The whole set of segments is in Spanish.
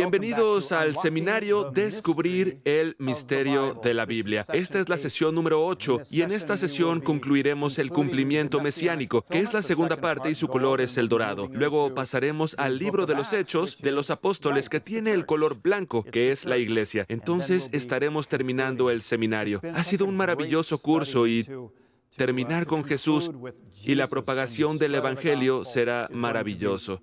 Bienvenidos al seminario Descubrir el Misterio de la Biblia. Esta es la sesión número 8 y en esta sesión concluiremos el cumplimiento mesiánico, que es la segunda parte y su color es el dorado. Luego pasaremos al libro de los Hechos de los Apóstoles, que tiene el color blanco, que es la Iglesia. Entonces estaremos terminando el seminario. Ha sido un maravilloso curso y terminar con Jesús y la propagación del Evangelio será maravilloso.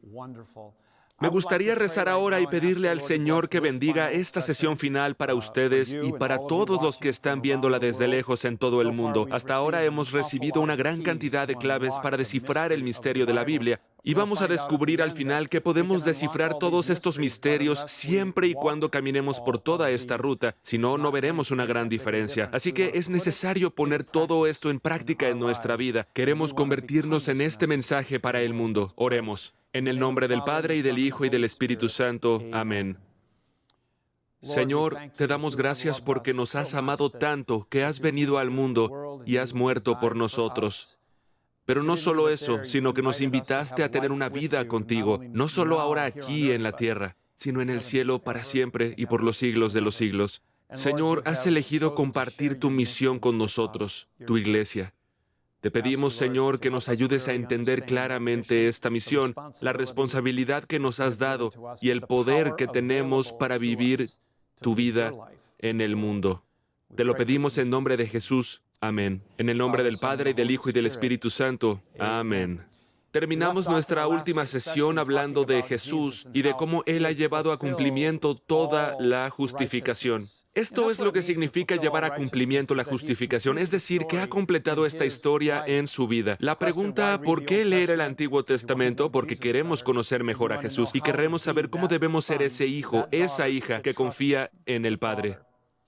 Me gustaría rezar ahora y pedirle al Señor que bendiga esta sesión final para ustedes y para todos los que están viéndola desde lejos en todo el mundo. Hasta ahora hemos recibido una gran cantidad de claves para descifrar el misterio de la Biblia. Y vamos a descubrir al final que podemos descifrar todos estos misterios siempre y cuando caminemos por toda esta ruta. Si no, no veremos una gran diferencia. Así que es necesario poner todo esto en práctica en nuestra vida. Queremos convertirnos en este mensaje para el mundo. Oremos. En el nombre del Padre, y del Hijo, y del Espíritu Santo. Amén. Señor, te damos gracias porque nos has amado tanto, que has venido al mundo y has muerto por nosotros. Pero no solo eso, sino que nos invitaste a tener una vida contigo, no solo ahora aquí en la tierra, sino en el cielo para siempre y por los siglos de los siglos. Señor, has elegido compartir tu misión con nosotros, tu iglesia. Te pedimos, Señor, que nos ayudes a entender claramente esta misión, la responsabilidad que nos has dado y el poder que tenemos para vivir tu vida en el mundo. Te lo pedimos en nombre de Jesús. Amén. En el nombre del Padre, y del Hijo, y del Espíritu Santo. Amén. Terminamos nuestra última sesión hablando de Jesús y de cómo Él ha llevado a cumplimiento toda la justificación. Esto es lo que significa llevar a cumplimiento la justificación, es decir, que ha completado esta historia en su vida. La pregunta, ¿por qué leer el Antiguo Testamento? Porque queremos conocer mejor a Jesús y queremos saber cómo debemos ser ese hijo, esa hija que confía en el Padre.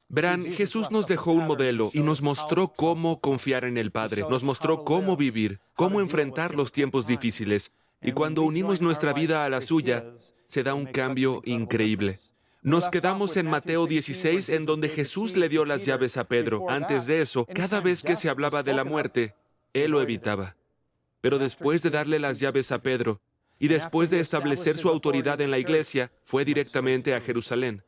Verán, Jesús nos dejó un modelo y nos mostró cómo confiar en el Padre. Nos mostró cómo vivir, cómo enfrentar los tiempos difíciles. Y cuando unimos nuestra vida a la suya, se da un cambio increíble. Nos quedamos en Mateo 16, en donde Jesús le dio las llaves a Pedro. Antes de eso, cada vez que se hablaba de la muerte, Él lo evitaba. Pero después de darle las llaves a Pedro, y después de establecer su autoridad en la iglesia, fue directamente a Jerusalén.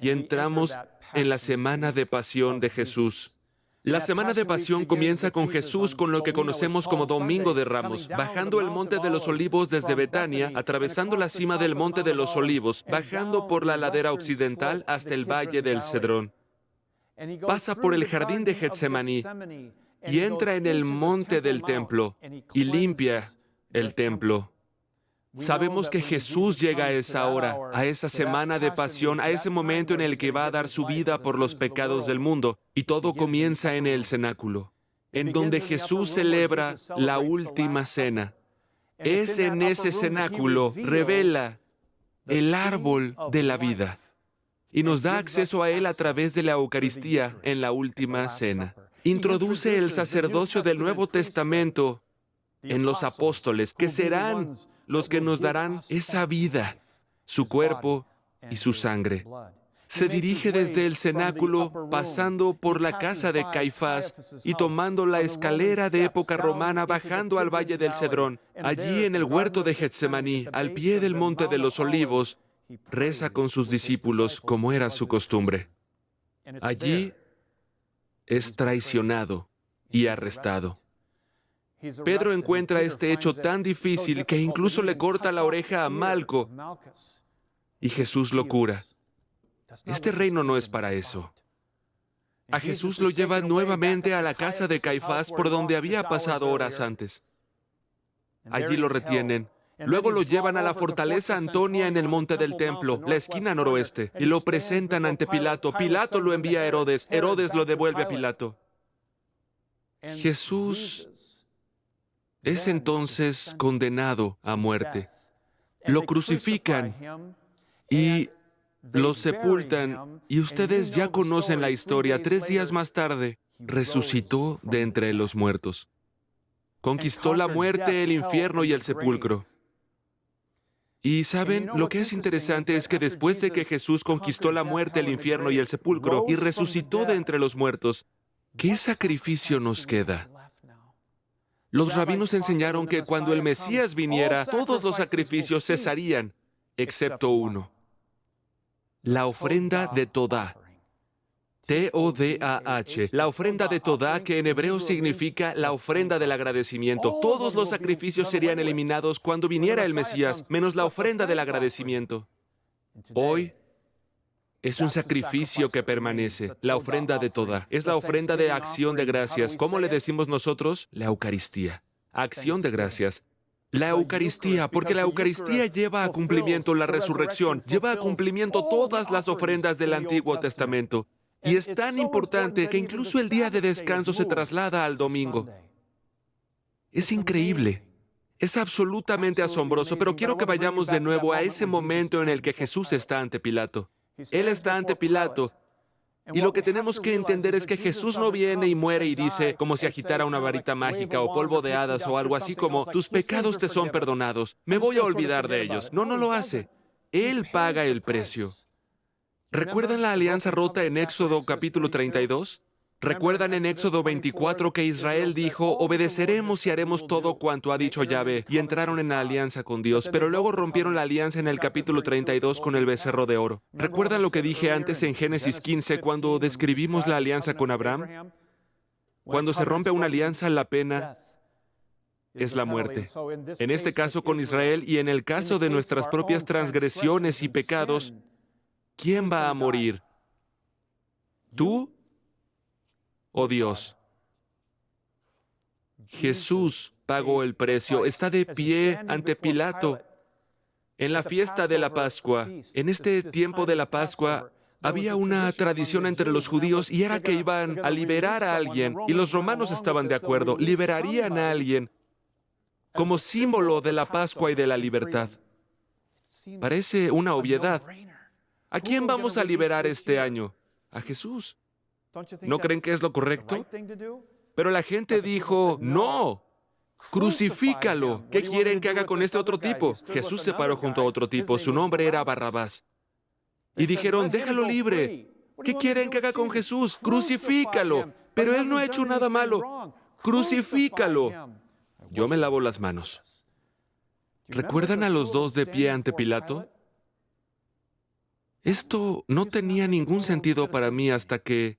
Y entramos en la Semana de Pasión de Jesús. La Semana de Pasión comienza con Jesús con lo que conocemos como Domingo de Ramos, bajando el Monte de los Olivos desde Betania, atravesando la cima del Monte de los Olivos, bajando por la ladera occidental hasta el Valle del Cedrón. Pasa por el jardín de Getsemaní y entra en el monte del templo y limpia el templo. Sabemos que Jesús llega a esa hora, a esa semana de pasión, a ese momento en el que va a dar su vida por los pecados del mundo, y todo comienza en el cenáculo, en donde Jesús celebra la última cena. Es en ese cenáculo revela el árbol de la vida y nos da acceso a él a través de la Eucaristía en la última cena. Introduce el sacerdocio del Nuevo Testamento en los apóstoles, que serán los que nos darán esa vida, su cuerpo y su sangre. Se dirige desde el cenáculo, pasando por la casa de Caifás y tomando la escalera de época romana, bajando al Valle del Cedrón. Allí en el huerto de Getsemaní, al pie del Monte de los Olivos, reza con sus discípulos como era su costumbre. Allí es traicionado y arrestado. Pedro encuentra este hecho tan difícil que incluso le corta la oreja a Malco y Jesús lo cura. Este reino no es para eso. A Jesús lo lleva nuevamente a la casa de Caifás, por donde había pasado horas antes. Allí lo retienen. Luego lo llevan a la fortaleza Antonia en el monte del templo, la esquina noroeste, y lo presentan ante Pilato. Pilato lo envía a Herodes. Herodes lo devuelve a Pilato. Jesús es entonces condenado a muerte. Lo crucifican y lo sepultan, y ustedes ya conocen la historia. 3 días más tarde, resucitó de entre los muertos. Conquistó la muerte, el infierno y el sepulcro. Y ¿saben? Lo que es interesante es que después de que Jesús conquistó la muerte, el infierno y el sepulcro, y resucitó de entre los muertos, ¿qué sacrificio nos queda? Los rabinos enseñaron que cuando el Mesías viniera, todos los sacrificios cesarían, excepto uno. La ofrenda de Todá. T-O-D-A-H. La ofrenda de Todá, que en hebreo significa la ofrenda del agradecimiento. Todos los sacrificios serían eliminados cuando viniera el Mesías, menos la ofrenda del agradecimiento. Hoy es un sacrificio que permanece, la ofrenda de Todá. Es la ofrenda de acción de gracias. ¿Cómo le decimos nosotros? La Eucaristía. Acción de gracias. La Eucaristía, porque la Eucaristía lleva a cumplimiento la resurrección, lleva a cumplimiento todas las ofrendas del Antiguo Testamento. Y es tan importante que incluso el día de descanso se traslada al domingo. Es increíble. Es absolutamente asombroso, pero quiero que vayamos de nuevo a ese momento en el que Jesús está ante Pilato. Él está ante Pilato. Y lo que tenemos que entender es que Jesús no viene y muere y dice, como si agitara una varita mágica o polvo de hadas o algo así como, tus pecados te son perdonados, me voy a olvidar de ellos. No, no lo hace. Él paga el precio. ¿Recuerdan la alianza rota en Éxodo capítulo 32? ¿Recuerdan en Éxodo 24 que Israel dijo, obedeceremos y haremos todo cuanto ha dicho Yahvé, y entraron en la alianza con Dios, pero luego rompieron la alianza en el capítulo 32 con el becerro de oro? ¿Recuerdan lo que dije antes en Génesis 15 cuando describimos la alianza con Abraham? Cuando se rompe una alianza, la pena es la muerte. En este caso con Israel y en el caso de nuestras propias transgresiones y pecados, ¿quién va a morir? ¿Tú o Dios? Jesús pagó el precio, está de pie ante Pilato. En la fiesta de la Pascua, en este tiempo de la Pascua, había una tradición entre los judíos y era que iban a liberar a alguien, y los romanos estaban de acuerdo, liberarían a alguien como símbolo de la Pascua y de la libertad. Parece una obviedad. ¿A quién vamos a liberar este año? A Jesús. ¿No creen que es lo correcto? Pero la gente dijo, no, crucifícalo. ¿Qué quieren que haga con este otro tipo? Jesús se paró junto a otro tipo, su nombre era Barrabás. Y dijeron, déjalo libre. ¿Qué quieren que haga con Jesús? Crucifícalo. Pero él no ha hecho nada malo. Crucifícalo. Yo me lavo las manos. ¿Recuerdan a los dos de pie ante Pilato? Esto no tenía ningún sentido para mí hasta que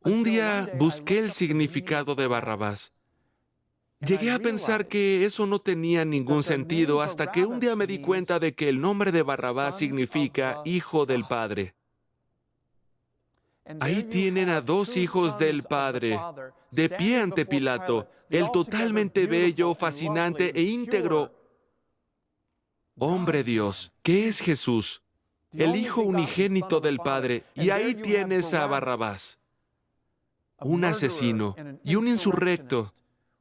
un día busqué el significado de Barrabás. Llegué a pensar que eso no tenía ningún sentido hasta que un día me di cuenta de que el nombre de Barrabás significa Hijo del Padre. Ahí tienen a dos hijos del Padre, de pie ante Pilato, el totalmente bello, fascinante e íntegro hombre Dios, que es Jesús, el Hijo unigénito del Padre, y ahí tienes a Barrabás, un asesino y un insurrecto,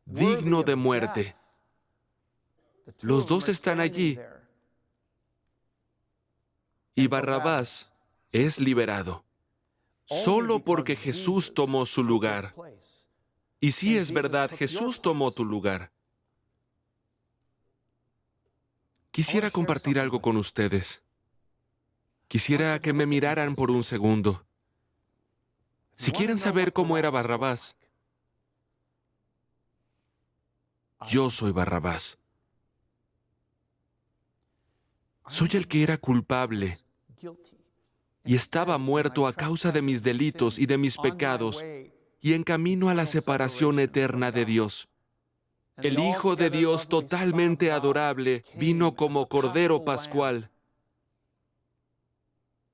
digno de muerte. Los dos están allí, y Barrabás es liberado, solo porque Jesús tomó su lugar. Y sí es verdad, Jesús tomó tu lugar. Quisiera compartir algo con ustedes. Quisiera que me miraran por un segundo. Si quieren saber cómo era Barrabás, yo soy Barrabás. Soy el que era culpable y estaba muerto a causa de mis delitos y de mis pecados y en camino a la separación eterna de Dios. El Hijo de Dios totalmente adorable vino como Cordero Pascual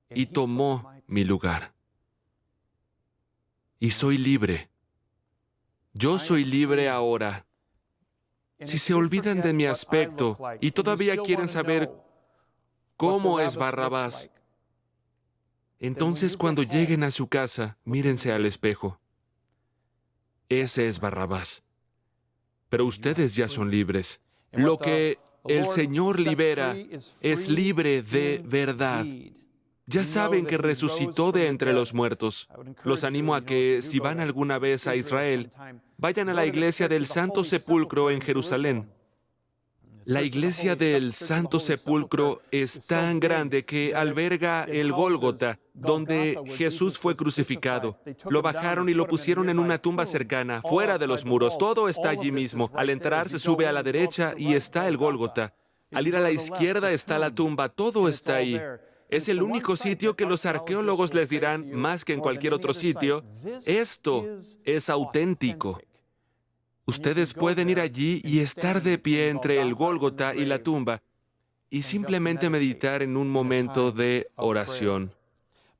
y tomó mi lugar. Y soy libre. Yo soy libre ahora. Si se olvidan de mi aspecto y todavía quieren saber cómo es Barrabás, entonces cuando lleguen a su casa, mírense al espejo. Ese es Barrabás. Pero ustedes ya son libres. Lo que el Señor libera es libre de verdad. Ya saben que resucitó de entre los muertos. Los animo a que, si van alguna vez a Israel, vayan a la iglesia del Santo Sepulcro en Jerusalén. La iglesia del Santo Sepulcro es tan grande que alberga el Gólgota, donde Jesús fue crucificado. Lo bajaron y lo pusieron en una tumba cercana, fuera de los muros. Todo está allí mismo. Al entrar se sube a la derecha y está el Gólgota. Al ir a la izquierda está la tumba. Todo está ahí. Es el único sitio que los arqueólogos les dirán, más que en cualquier otro sitio, esto es auténtico. Ustedes pueden ir allí y estar de pie entre el Gólgota y la tumba y simplemente meditar en un momento de oración.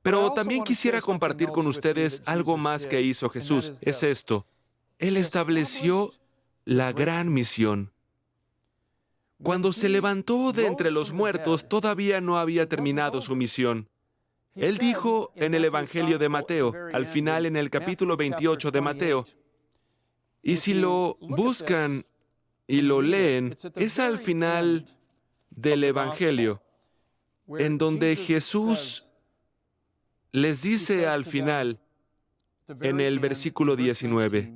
Pero también quisiera compartir con ustedes algo más que hizo Jesús. Es esto. Él estableció la gran misión. Cuando se levantó de entre los muertos, todavía no había terminado su misión. Él dijo en el Evangelio de Mateo, al final en el capítulo 28 de Mateo, y si lo buscan y lo leen, es al final del Evangelio, en donde Jesús les dice al final, en el versículo 19,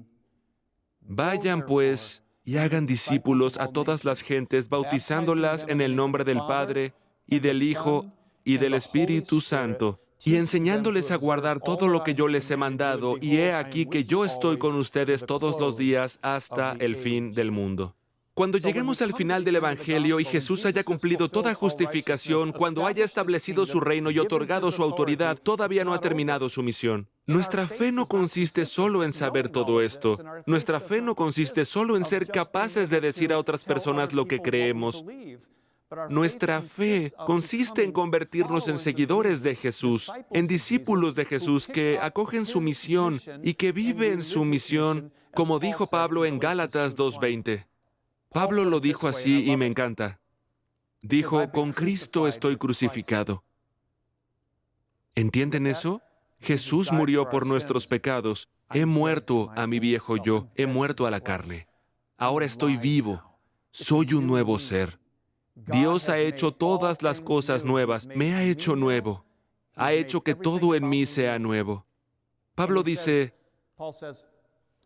vayan pues y hagan discípulos a todas las gentes, bautizándolas en el nombre del Padre, y del Hijo, y del Espíritu Santo, y enseñándoles a guardar todo lo que yo les he mandado, y he aquí que yo estoy con ustedes todos los días hasta el fin del mundo. Cuando lleguemos al final del Evangelio y Jesús haya cumplido toda justificación, cuando haya establecido su reino y otorgado su autoridad, todavía no ha terminado su misión. Nuestra fe no consiste solo en saber todo esto. Nuestra fe no consiste solo en ser capaces de decir a otras personas lo que creemos. Nuestra fe consiste en convertirnos en seguidores de Jesús, en discípulos de Jesús que acogen su misión y que viven su misión, como dijo Pablo en Gálatas 2:20. Pablo lo dijo así y me encanta. Dijo, con Cristo estoy crucificado. ¿Entienden eso? Jesús murió por nuestros pecados. He muerto a mi viejo yo, he muerto a la carne. Ahora estoy vivo. Soy un nuevo ser. Dios ha hecho todas las cosas nuevas, me ha hecho nuevo. Ha hecho que todo en mí sea nuevo. Pablo dice,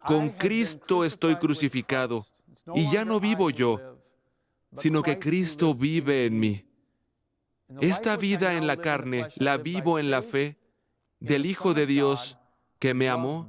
con Cristo estoy crucificado, y ya no vivo yo, sino que Cristo vive en mí. Esta vida en la carne la vivo en la fe del Hijo de Dios que me amó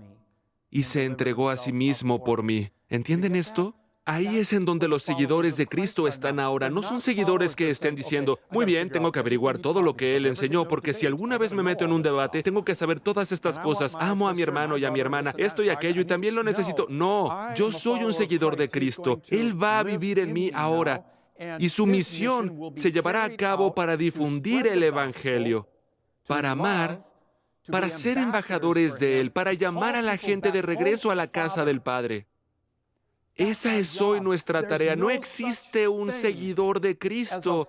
y se entregó a sí mismo por mí. ¿Entienden esto? Ahí es en donde los seguidores de Cristo están ahora. No son seguidores que estén diciendo, muy bien, tengo que averiguar todo lo que Él enseñó, porque si alguna vez me meto en un debate, tengo que saber todas estas cosas. Amo a mi hermano y a mi hermana, esto y aquello, y también lo necesito. No, yo soy un seguidor de Cristo. Él va a vivir en mí ahora, y su misión se llevará a cabo para difundir el Evangelio, para amar, para ser embajadores de Él, para llamar a la gente de regreso a la casa del Padre. Esa es hoy nuestra tarea. No existe un seguidor de Cristo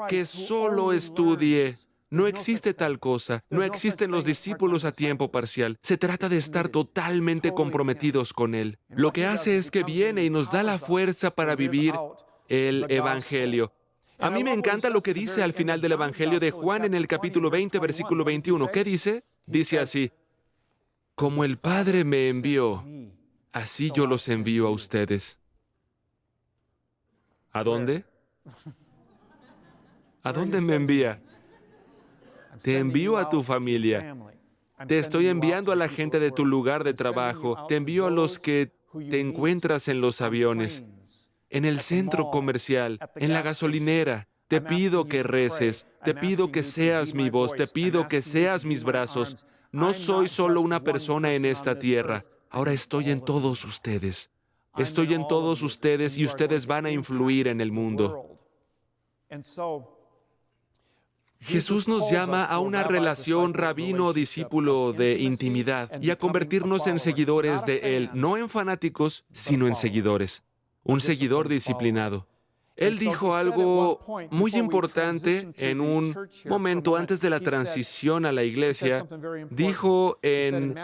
que solo estudie. No existe tal cosa. No existen los discípulos a tiempo parcial. Se trata de estar totalmente comprometidos con Él. Lo que hace es que viene y nos da la fuerza para vivir el Evangelio. A mí me encanta lo que dice al final del Evangelio de Juan en el capítulo 20, versículo 21. ¿Qué dice? Dice así, como el Padre me envió, así yo los envío a ustedes. ¿A dónde? ¿A dónde me envía? Te envío a tu familia. Te estoy enviando a la gente de tu lugar de trabajo. Te envío a los que te encuentras en los aviones, en el centro comercial, en la gasolinera. Te pido que reces. Te pido que seas mi voz. Te pido que seas mis brazos. No soy solo una persona en esta tierra. Ahora estoy en todos ustedes. Estoy en todos ustedes y ustedes van a influir en el mundo. Jesús nos llama a una relación rabino-discípulo de intimidad y a convertirnos en seguidores de Él, no en fanáticos, sino en seguidores. Un seguidor disciplinado. Él dijo algo muy importante en un momento antes de la transición a la iglesia. Dijo en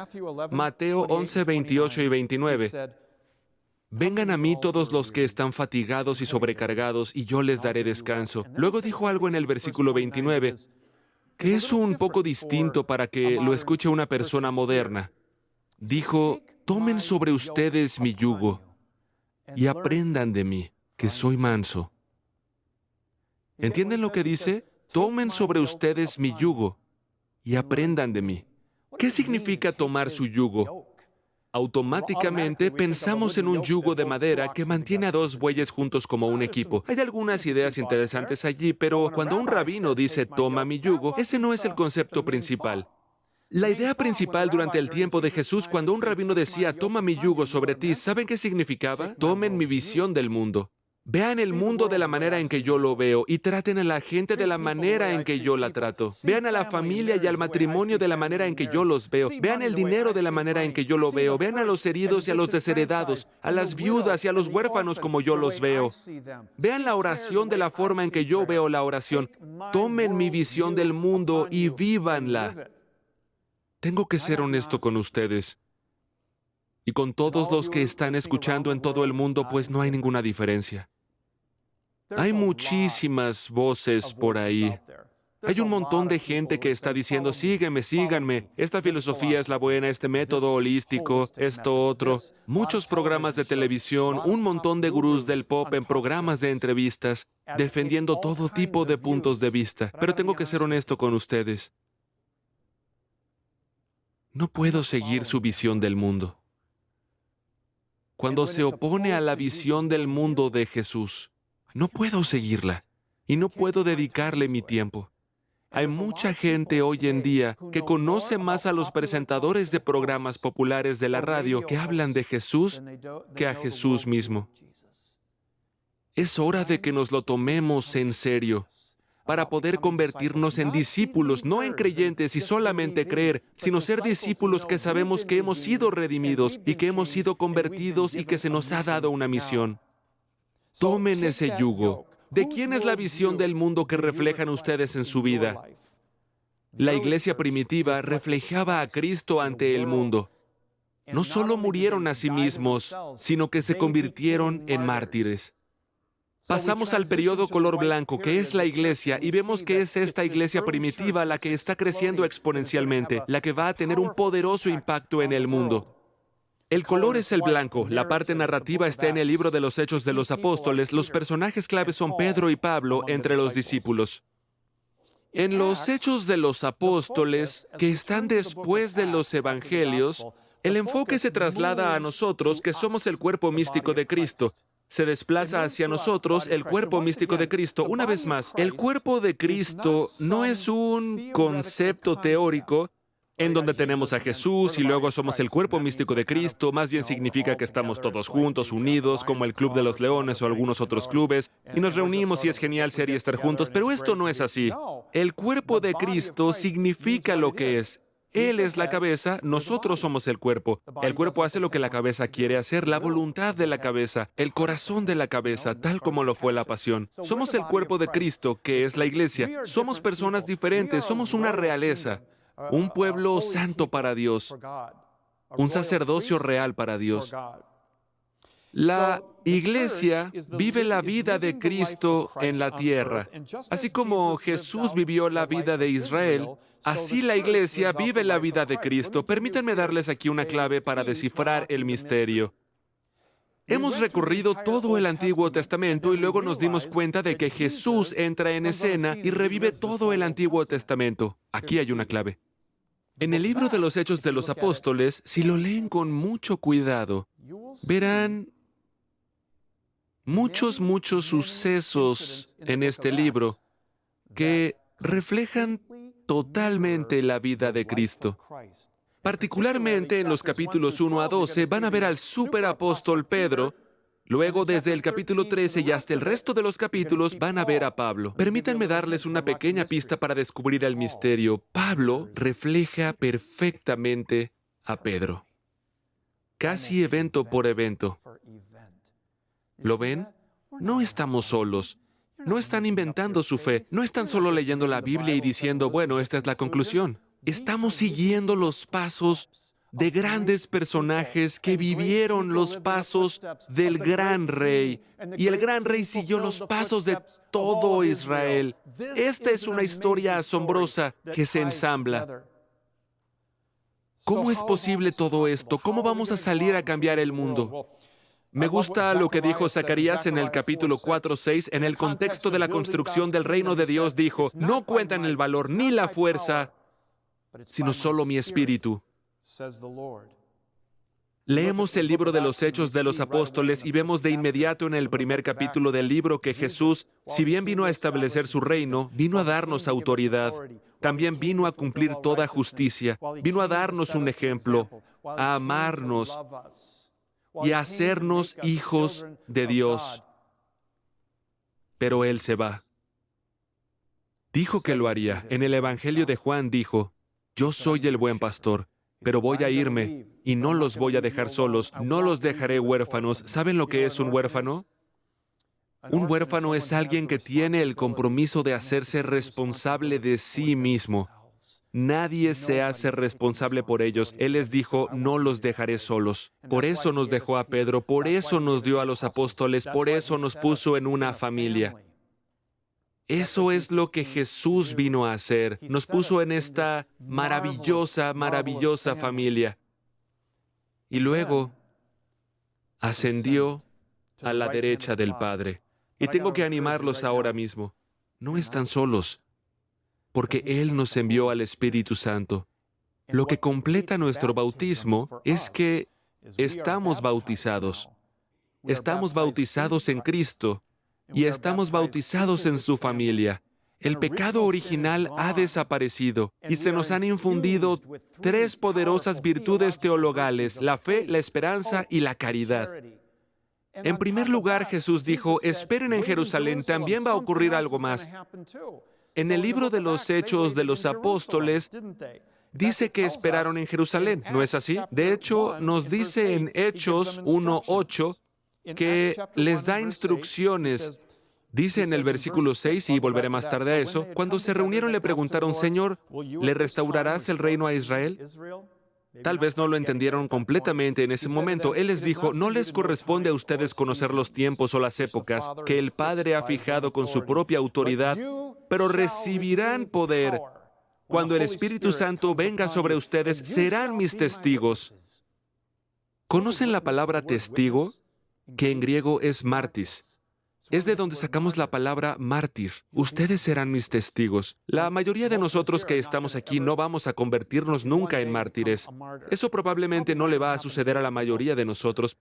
Mateo 11, 28 y 29, vengan a mí todos los que están fatigados y sobrecargados, y yo les daré descanso. Luego dijo algo en el versículo 29, que es un poco distinto para que lo escuche una persona moderna. Dijo, tomen sobre ustedes mi yugo y aprendan de mí, que soy manso. ¿Entienden lo que dice? Tomen sobre ustedes mi yugo y aprendan de mí. ¿Qué significa tomar su yugo? automáticamente pensamos en un yugo de madera que mantiene a dos bueyes juntos como un equipo. Hay algunas ideas interesantes allí, pero cuando un rabino dice toma mi yugo, ese no es el concepto principal. La idea principal durante el tiempo de Jesús, cuando un rabino decía toma mi yugo sobre ti, ¿saben qué significaba? Tomen mi visión del mundo. Vean el mundo de la manera en que yo lo veo y traten a la gente de la manera en que yo la trato. Vean a la familia y al matrimonio de la manera en que yo los veo. Vean el dinero de la manera en que yo lo veo. Vean a los heridos y a los desheredados, a las viudas y a los huérfanos como yo los veo. Vean la oración de la forma en que yo veo la oración. Tomen mi visión del mundo y vívanla. Tengo que ser honesto con ustedes y con todos los que están escuchando en todo el mundo, pues no hay ninguna diferencia. Hay muchísimas voces por ahí. Hay un montón de gente que está diciendo, sígueme, síganme, esta filosofía es la buena, este método holístico, esto otro. Muchos programas de televisión, un montón de gurús del pop en programas de entrevistas, defendiendo todo tipo de puntos de vista. Pero tengo que ser honesto con ustedes. No puedo seguir su visión del mundo. Cuando se opone a la visión del mundo de Jesús, no puedo seguirla y no puedo dedicarle mi tiempo. Hay mucha gente hoy en día que conoce más a los presentadores de programas populares de la radio que hablan de Jesús que a Jesús mismo. Es hora de que nos lo tomemos en serio para poder convertirnos en discípulos, no en creyentes y solamente creer, sino ser discípulos que sabemos que hemos sido redimidos y que hemos sido convertidos y que se nos ha dado una misión. Tomen ese yugo. ¿De quién es la visión del mundo que reflejan ustedes en su vida? La iglesia primitiva reflejaba a Cristo ante el mundo. No solo murieron a sí mismos, sino que se convirtieron en mártires. Pasamos al periodo color blanco, que es la iglesia, y vemos que es esta iglesia primitiva la que está creciendo exponencialmente, la que va a tener un poderoso impacto en el mundo. El color es el blanco, la parte narrativa está en el libro de los Hechos de los Apóstoles, los personajes claves son Pedro y Pablo entre los discípulos. En los Hechos de los Apóstoles, que están después de los Evangelios, el enfoque se traslada a nosotros, que somos el cuerpo místico de Cristo. Se desplaza hacia nosotros el cuerpo místico de Cristo. Una vez más, el cuerpo de Cristo no es un concepto teórico en donde tenemos a Jesús y luego somos el cuerpo místico de Cristo. Más bien significa que estamos todos juntos, unidos, como el Club de los Leones o algunos otros clubes, y nos reunimos y es genial ser y estar juntos, pero esto no es así. El cuerpo de Cristo significa lo que es. Él es la cabeza, nosotros somos el cuerpo. El cuerpo hace lo que la cabeza quiere hacer, la voluntad de la cabeza, el corazón de la cabeza, tal como lo fue la pasión. Somos el cuerpo de Cristo, que es la iglesia. Somos personas diferentes, somos una realeza, un pueblo santo para Dios, un sacerdocio real para Dios. La iglesia vive la vida de Cristo en la tierra. Así como Jesús vivió la vida de Israel, así la iglesia vive la vida de Cristo. Permítanme darles aquí una clave para descifrar el misterio. Hemos recorrido todo el Antiguo Testamento y luego nos dimos cuenta de que Jesús entra en escena y revive todo el Antiguo Testamento. Aquí hay una clave. En el libro de los Hechos de los Apóstoles, si lo leen con mucho cuidado, verán muchos sucesos en este libro que reflejan totalmente la vida de Cristo. Particularmente en los capítulos 1 a 12 van a ver al superapóstol Pedro. Luego, desde el capítulo 13 y hasta el resto de los capítulos, van a ver a Pablo. Permítanme darles una pequeña pista para descubrir el misterio. Pablo refleja perfectamente a Pedro, casi evento por evento. ¿Lo ven? No estamos solos. No están inventando su fe. No están solo leyendo la Biblia y diciendo, bueno, esta es la conclusión. Estamos siguiendo los pasos de grandes personajes que vivieron los pasos del gran rey. Y el gran rey siguió los pasos de todo Israel. Esta es una historia asombrosa que se ensambla. ¿Cómo es posible todo esto? ¿Cómo vamos a salir a cambiar el mundo? Me gusta lo que dijo Zacarías en el capítulo 4:6, en el contexto de la construcción del reino de Dios, dijo, no cuentan el valor ni la fuerza, sino solo mi espíritu. Leemos el libro de los Hechos de los Apóstoles y vemos de inmediato en el primer capítulo del libro que Jesús, si bien vino a establecer su reino, vino a darnos autoridad. También vino a cumplir toda justicia. Vino a darnos un ejemplo, a amarnos y a hacernos hijos de Dios. Pero Él se va. Dijo que lo haría. En el Evangelio de Juan dijo, yo soy el buen pastor, pero voy a irme y no los voy a dejar solos, no los dejaré huérfanos. ¿Saben lo que es un huérfano? Un huérfano es alguien que tiene el compromiso de hacerse responsable de sí mismo. Nadie se hace responsable por ellos. Él les dijo, no los dejaré solos. Por eso nos dejó a Pedro, por eso nos dio a los apóstoles, por eso nos puso en una familia. Eso es lo que Jesús vino a hacer. Nos puso en esta maravillosa, maravillosa familia. Y luego ascendió a la derecha del Padre. Y tengo que animarlos ahora mismo. No están solos, porque Él nos envió al Espíritu Santo. Lo que completa nuestro bautismo es que estamos bautizados. Estamos bautizados en Cristo y estamos bautizados en su familia. El pecado original ha desaparecido y se nos han infundido 3 poderosas virtudes teologales: la fe, la esperanza y la caridad. En primer lugar, Jesús dijo, esperen en Jerusalén, también va a ocurrir algo más. En el libro de los Hechos de los Apóstoles, dice que esperaron en Jerusalén, ¿no es así? De hecho, nos dice en Hechos 1:8 que les da instrucciones. Dice en el versículo 6, y volveré más tarde a eso, cuando se reunieron le preguntaron, Señor, ¿le restaurarás el reino a Israel? Tal vez no lo entendieron completamente en ese momento. Él les dijo, no les corresponde a ustedes conocer los tiempos o las épocas que el Padre ha fijado con su propia autoridad, pero recibirán poder. Cuando el Espíritu Santo venga sobre ustedes, serán mis testigos. ¿Conocen la palabra testigo? Que en griego es martis. Es de donde sacamos la palabra mártir. Ustedes serán mis testigos. La mayoría de nosotros que estamos aquí no vamos a convertirnos nunca en mártires. Eso probablemente no le va a suceder a la mayoría de nosotros,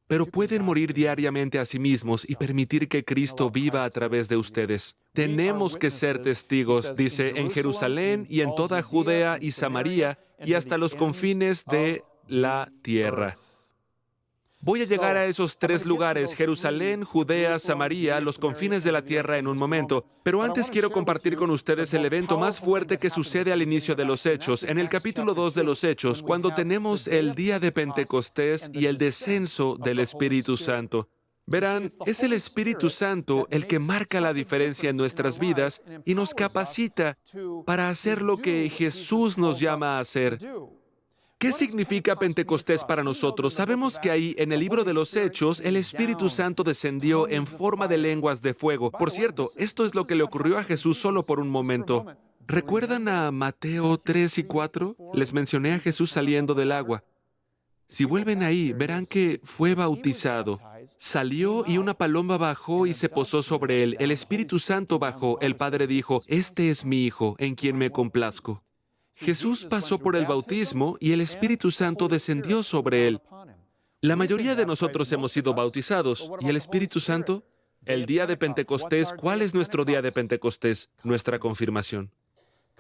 pero pueden morir diariamente a sí mismos y permitir que Cristo viva a través de ustedes. Tenemos que ser testigos, dice, en Jerusalén y en toda Judea y Samaria y hasta los confines de la tierra. Voy a llegar a esos 3 lugares, Jerusalén, Judea, Samaria, los confines de la tierra en un momento, pero antes quiero compartir con ustedes el evento más fuerte que sucede al inicio de los Hechos, en el capítulo 2 de los Hechos, cuando tenemos el día de Pentecostés y el descenso del Espíritu Santo. Verán, es el Espíritu Santo el que marca la diferencia en nuestras vidas y nos capacita para hacer lo que Jesús nos llama a hacer. ¿Qué significa Pentecostés para nosotros? Sabemos que ahí, en el libro de los Hechos, el Espíritu Santo descendió en forma de lenguas de fuego. Por cierto, esto es lo que le ocurrió a Jesús solo por un momento. ¿Recuerdan a Mateo 3 y 4? Les mencioné a Jesús saliendo del agua. Si vuelven ahí, verán que fue bautizado. Salió y una paloma bajó y se posó sobre él. El Espíritu Santo bajó. El Padre dijo, este es mi Hijo, en quien me complazco. Jesús pasó por el bautismo y el Espíritu Santo descendió sobre él. La mayoría de nosotros hemos sido bautizados. ¿Y el Espíritu Santo? El día de Pentecostés, ¿cuál es nuestro día de Pentecostés? Nuestra confirmación.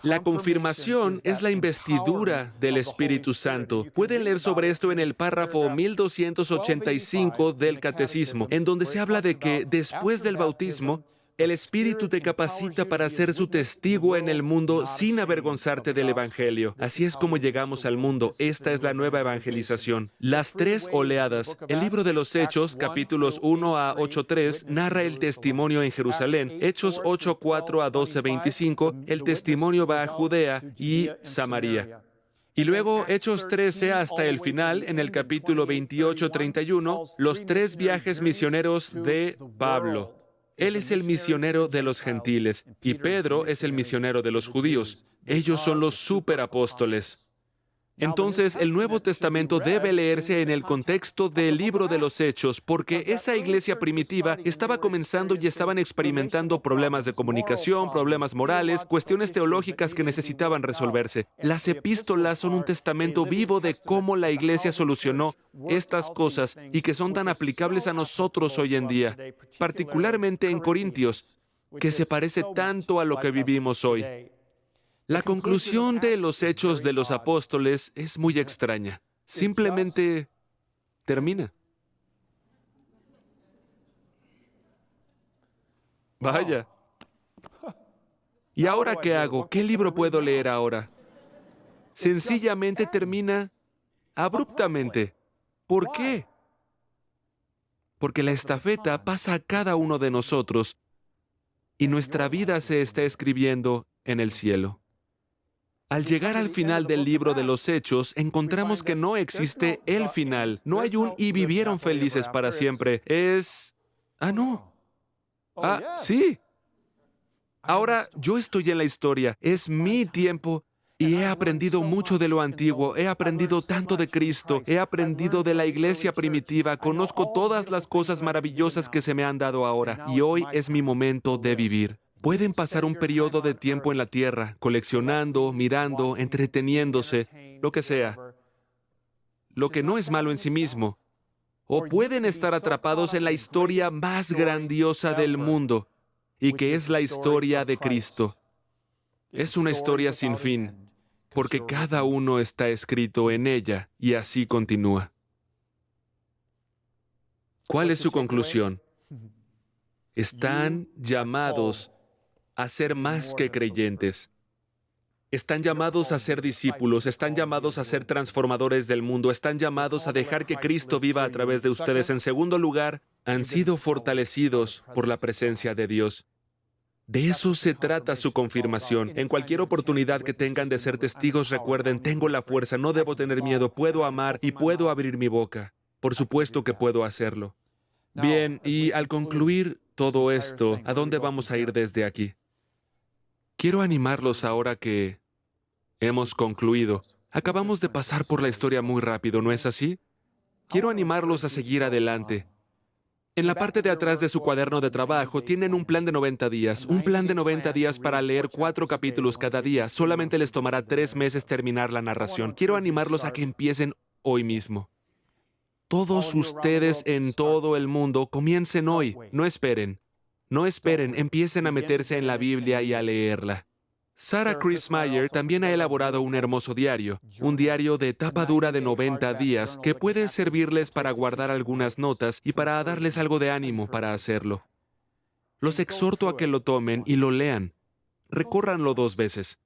La confirmación es la investidura del Espíritu Santo. Pueden leer sobre esto en el párrafo 1285 del Catecismo, en donde se habla de que después del bautismo, el Espíritu te capacita para ser su testigo en el mundo sin avergonzarte del Evangelio. Así es como llegamos al mundo. Esta es la nueva evangelización. Las 3 oleadas. El libro de los Hechos, capítulos 1 a 8:3, narra el testimonio en Jerusalén. Hechos 8:4 a 12:25, el testimonio va a Judea y Samaria. Y luego, Hechos 13 hasta el final, en el capítulo 28-31, los 3 viajes misioneros de Pablo. Él es el misionero de los gentiles y Pedro es el misionero de los judíos. Ellos son los superapóstoles. Entonces, el Nuevo Testamento debe leerse en el contexto del libro de los Hechos, porque esa iglesia primitiva estaba comenzando y estaban experimentando problemas de comunicación, problemas morales, cuestiones teológicas que necesitaban resolverse. Las epístolas son un testamento vivo de cómo la iglesia solucionó estas cosas y que son tan aplicables a nosotros hoy en día, particularmente en Corintios, que se parece tanto a lo que vivimos hoy. La conclusión de los Hechos de los Apóstoles es muy extraña. Simplemente termina. Vaya. ¿Y ahora qué hago? ¿Qué libro puedo leer ahora? Sencillamente termina abruptamente. ¿Por qué? Porque la estafeta pasa a cada uno de nosotros y nuestra vida se está escribiendo en el cielo. Al llegar al final del libro de los Hechos, encontramos que no existe el final. No hay un "y vivieron felices para siempre". No. Sí. Ahora yo estoy en la historia. Es mi tiempo y he aprendido mucho de lo antiguo. He aprendido tanto de Cristo. He aprendido de la iglesia primitiva. Conozco todas las cosas maravillosas que se me han dado ahora. Y hoy es mi momento de vivir. Pueden pasar un periodo de tiempo en la tierra, coleccionando, mirando, entreteniéndose, lo que sea, lo que no es malo en sí mismo. O pueden estar atrapados en la historia más grandiosa del mundo, y que es la historia de Cristo. Es una historia sin fin, porque cada uno está escrito en ella, y así continúa. ¿Cuál es su conclusión? Están llamados a ser más que creyentes. Están llamados a ser discípulos, están llamados a ser transformadores del mundo, están llamados a dejar que Cristo viva a través de ustedes. En segundo lugar, han sido fortalecidos por la presencia de Dios. De eso se trata su confirmación. En cualquier oportunidad que tengan de ser testigos, recuerden, tengo la fuerza, no debo tener miedo, puedo amar y puedo abrir mi boca. Por supuesto que puedo hacerlo. Bien, y al concluir todo esto, ¿a dónde vamos a ir desde aquí? Quiero animarlos ahora que hemos concluido. Acabamos de pasar por la historia muy rápido, ¿no es así? Quiero animarlos a seguir adelante. En la parte de atrás de su cuaderno de trabajo tienen un plan de 90 días. Un plan de 90 días para leer 4 capítulos cada día. Solamente les tomará 3 meses terminar la narración. Quiero animarlos a que empiecen hoy mismo. Todos ustedes en todo el mundo, comiencen hoy. No esperen. No esperen, empiecen a meterse en la Biblia y a leerla. Sarah Chris Meyer también ha elaborado un hermoso diario, un diario de tapa dura de 90 días que puede servirles para guardar algunas notas y para darles algo de ánimo para hacerlo. Los exhorto a que lo tomen y lo lean. Recórranlo 2 veces.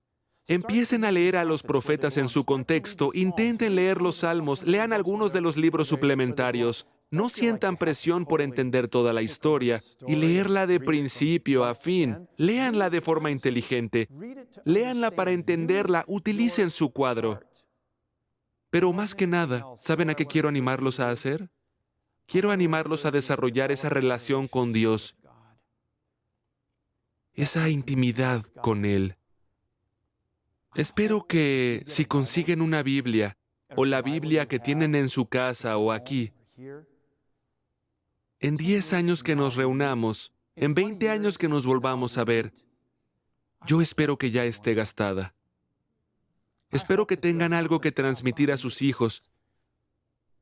Empiecen a leer a los profetas en su contexto, intenten leer los salmos, lean algunos de los libros suplementarios. No sientan presión por entender toda la historia y leerla de principio a fin. Léanla de forma inteligente. Léanla para entenderla, utilicen su cuadro. Pero más que nada, ¿saben a qué quiero animarlos a hacer? Quiero animarlos a desarrollar esa relación con Dios, esa intimidad con Él. Espero que si consiguen una Biblia, o la Biblia que tienen en su casa o aquí, en 10 años que nos reunamos, en 20 años que nos volvamos a ver, yo espero que ya esté gastada. Espero que tengan algo que transmitir a sus hijos.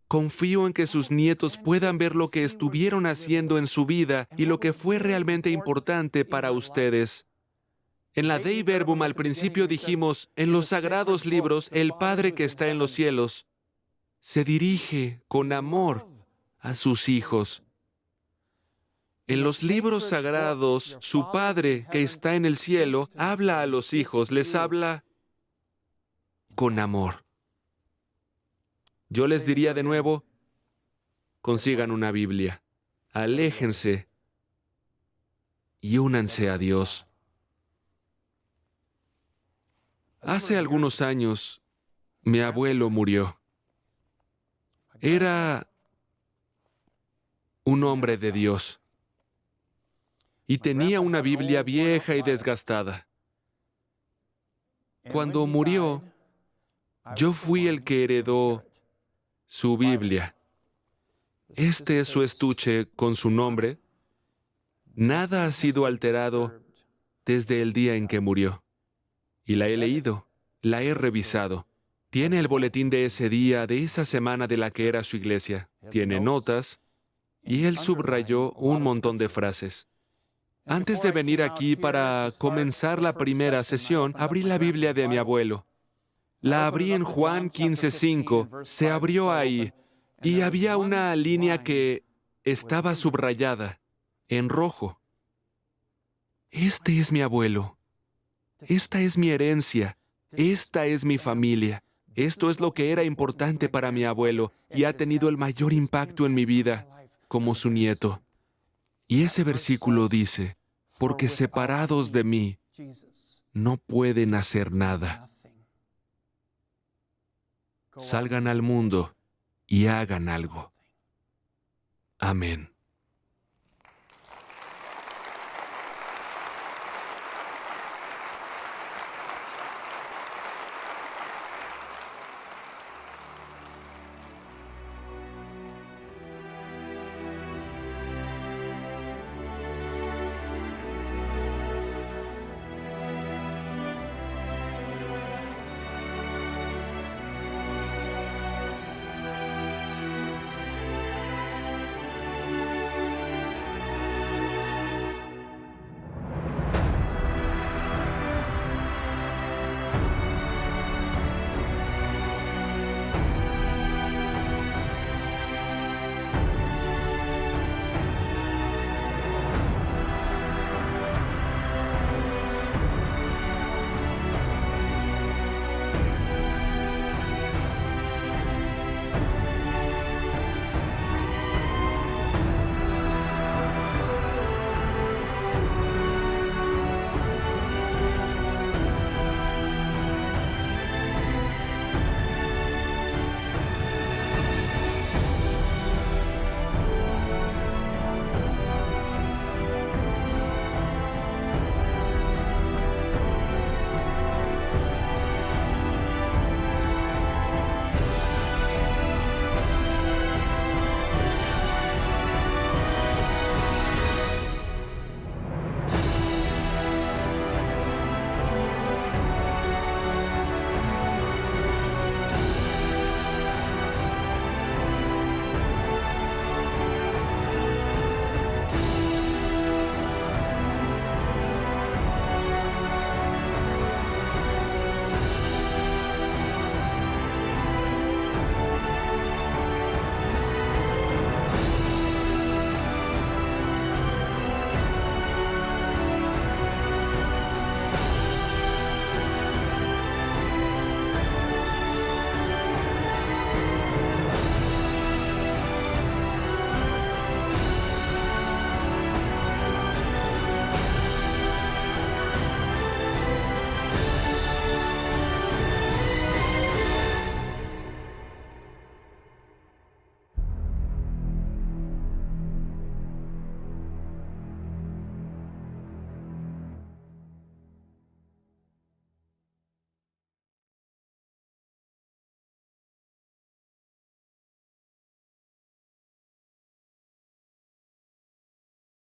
Confío en que sus nietos puedan ver lo que estuvieron haciendo en su vida y lo que fue realmente importante para ustedes. En la Dei Verbum al principio dijimos, en los sagrados libros, el Padre que está en los cielos se dirige con amor a sus hijos. En los libros sagrados, su Padre que está en el cielo habla a los hijos, les habla con amor. Yo les diría de nuevo, consigan una Biblia, aléjense y únanse a Dios. Hace algunos años, mi abuelo murió. Era un hombre de Dios y tenía una Biblia vieja y desgastada. Cuando murió, Yo fui el que heredó su Biblia. Este es su estuche con su nombre. Nada ha sido alterado desde el día en que murió. Y la he leído, la he revisado. Tiene el boletín de ese día, de esa semana de la que era su iglesia. Tiene notas y él subrayó un montón de frases. Antes de venir aquí para comenzar la primera sesión, abrí la Biblia de mi abuelo. La abrí en Juan 15:5, se abrió ahí, y había una línea que estaba subrayada, en rojo. Este es mi abuelo. Esta es mi herencia. Esta es mi familia. Esto es lo que era importante para mi abuelo, y ha tenido el mayor impacto en mi vida, como su nieto. Y ese versículo dice, porque separados de mí, no pueden hacer nada. Salgan al mundo y hagan algo. Amén.